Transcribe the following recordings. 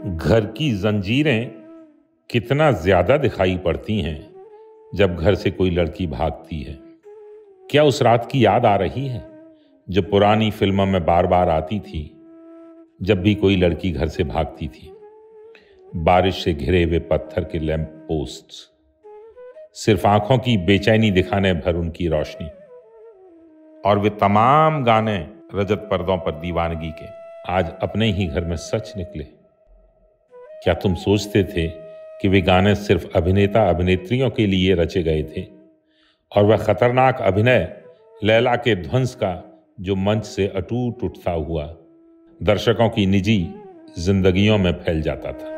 घर की जंजीरें कितना ज्यादा दिखाई पड़ती हैं जब घर से कोई लड़की भागती है। क्या उस रात की याद आ रही है जो पुरानी फिल्मों में बार बार आती थी, जब भी कोई लड़की घर से भागती थी? बारिश से घिरे हुए पत्थर के लैंप पोस्ट, सिर्फ आंखों की बेचैनी दिखाने भर उनकी रोशनी, और वे तमाम गाने रजत पर्दों पर दीवानगी के आज अपने ही घर में सच निकले। क्या तुम सोचते थे कि वे गाने सिर्फ अभिनेता अभिनेत्रियों के लिए रचे गए थे, और वह खतरनाक अभिनय लैला के ध्वंस का जो मंच से अटूट उठता हुआ दर्शकों की निजी जिंदगियों में फैल जाता था?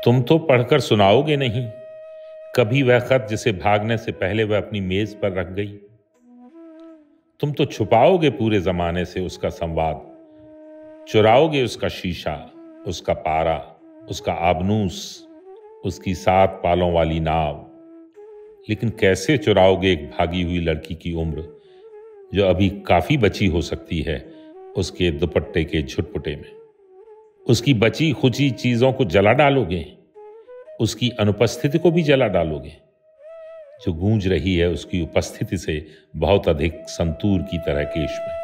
तुम तो पढ़कर सुनाओगे नहीं कभी वह खत जिसे भागने से पहले वह अपनी मेज पर रख गई। तुम तो छुपाओगे पूरे जमाने से उसका संवाद, चुराओगे उसका शीशा, उसका पारा, उसका आबनूस, उसकी 7 पालों वाली नाव। लेकिन कैसे चुराओगे एक भागी हुई लड़की की उम्र जो अभी काफी बची हो सकती है उसके दुपट्टे के झुटपुटे में? उसकी बची खुची चीजों को जला डालोगे, उसकी अनुपस्थिति को भी जला डालोगे जो गूंज रही है उसकी उपस्थिति से बहुत अधिक संतूर की तरह केश में।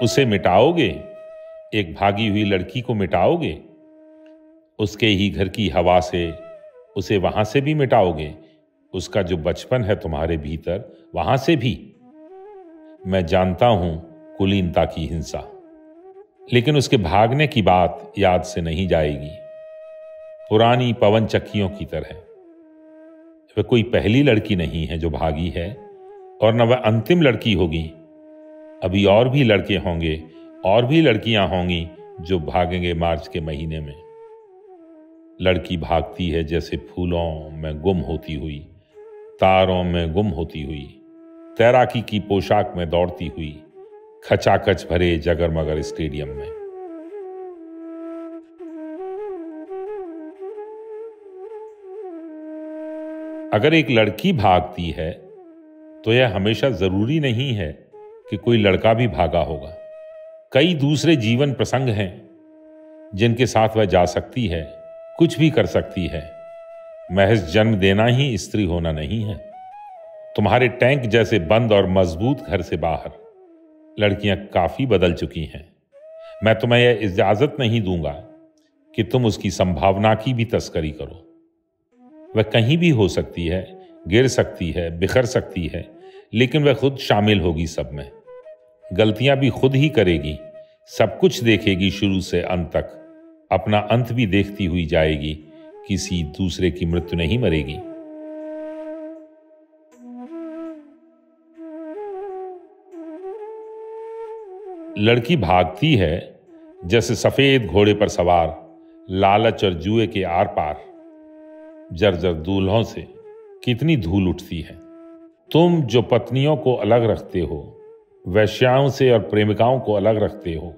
उसे मिटाओगे, एक भागी हुई लड़की को मिटाओगे, उसके ही घर की हवा से उसे वहां से भी मिटाओगे, उसका जो बचपन है तुम्हारे भीतर वहां से भी। मैं जानता हूं कुलीनता की हिंसा, लेकिन उसके भागने की बात याद से नहीं जाएगी, पुरानी पवन चक्कियों की तरह। वह कोई पहली लड़की नहीं है जो भागी है, और न वह अंतिम लड़की होगी। अभी और भी लड़के होंगे और भी लड़कियां होंगी जो भागेंगे मार्च के महीने में। लड़की भागती है जैसे फूलों में गुम होती हुई, तारों में गुम होती हुई, तैराकी की पोशाक में दौड़ती हुई, खचाखच भरे जगरमगर स्टेडियम में। अगर एक लड़की भागती है तो यह हमेशा जरूरी नहीं है कि कोई लड़का भी भागा होगा। कई दूसरे जीवन प्रसंग हैं जिनके साथ वह जा सकती है, कुछ भी कर सकती है। महज जन्म देना ही स्त्री होना नहीं है। तुम्हारे टैंक जैसे बंद और मजबूत घर से बाहर लड़कियां काफी बदल चुकी हैं। मैं तुम्हें यह इजाजत नहीं दूंगा कि तुम उसकी संभावना की भी तस्करी करो। वह कहीं भी हो सकती है, गिर सकती है, बिखर सकती है, लेकिन वह खुद शामिल होगी सब में। गलतियां भी खुद ही करेगी, सब कुछ देखेगी शुरू से अंत तक, अपना अंत भी देखती हुई जाएगी। किसी दूसरे की मृत्यु नहीं मरेगी। लड़की भागती है जैसे सफेद घोड़े पर सवार, लालच और जुए के आर पार। जर्जर दूल्हों से कितनी धूल उठती है। तुम जो पत्नियों को अलग रखते हो, वैश्याओं से और प्रेमिकाओं को अलग रखते हो,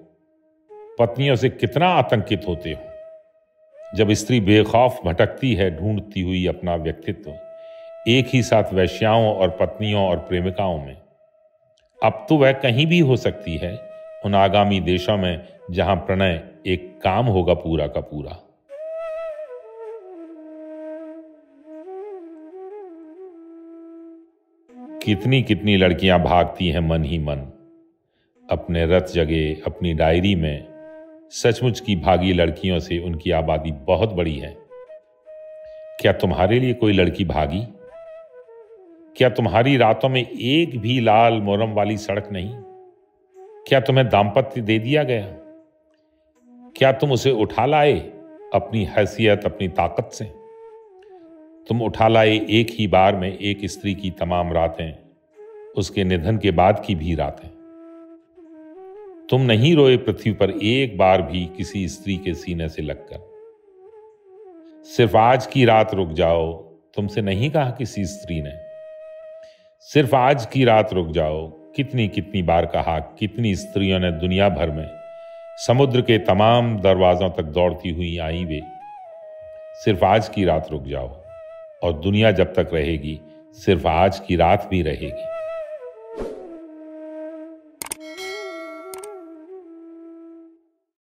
पत्नियों से कितना आतंकित होते हो। जब स्त्री बेखौफ भटकती है ढूंढती हुई अपना व्यक्तित्व, एक ही साथ वैश्याओं और पत्नियों और प्रेमिकाओं में। अब तो वह कहीं भी हो सकती है, उन आगामी देशों में जहां प्रणय एक काम होगा पूरा का पूरा। कितनी कितनी लड़कियां भागती हैं मन ही मन, अपने रथ जगे अपनी डायरी में। सचमुच की भागी लड़कियों से उनकी आबादी बहुत बड़ी है। क्या तुम्हारे लिए कोई लड़की भागी? क्या तुम्हारी रातों में एक भी लाल मोरम वाली सड़क नहीं? क्या तुम्हें दाम्पत्य दे दिया गया? क्या तुम उसे उठा लाए अपनी हैसियत, अपनी ताकत से? तुम उठा लाए एक ही बार में एक स्त्री की तमाम रातें, उसके निधन के बाद की भी रातें। तुम नहीं रोए पृथ्वी पर एक बार भी किसी स्त्री के सीने से लगकर। सिर्फ आज की रात रुक जाओ, तुमसे नहीं कहा किसी स्त्री ने। सिर्फ आज की रात रुक जाओ, कितनी कितनी बार कहा। कितनी स्त्रियों ने दुनिया भर में समुद्र के तमाम दरवाजों तक दौड़ती हुई आई वे। सिर्फ आज की रात रुक जाओ। और दुनिया जब तक रहेगी सिर्फ आज की रात भी रहेगी।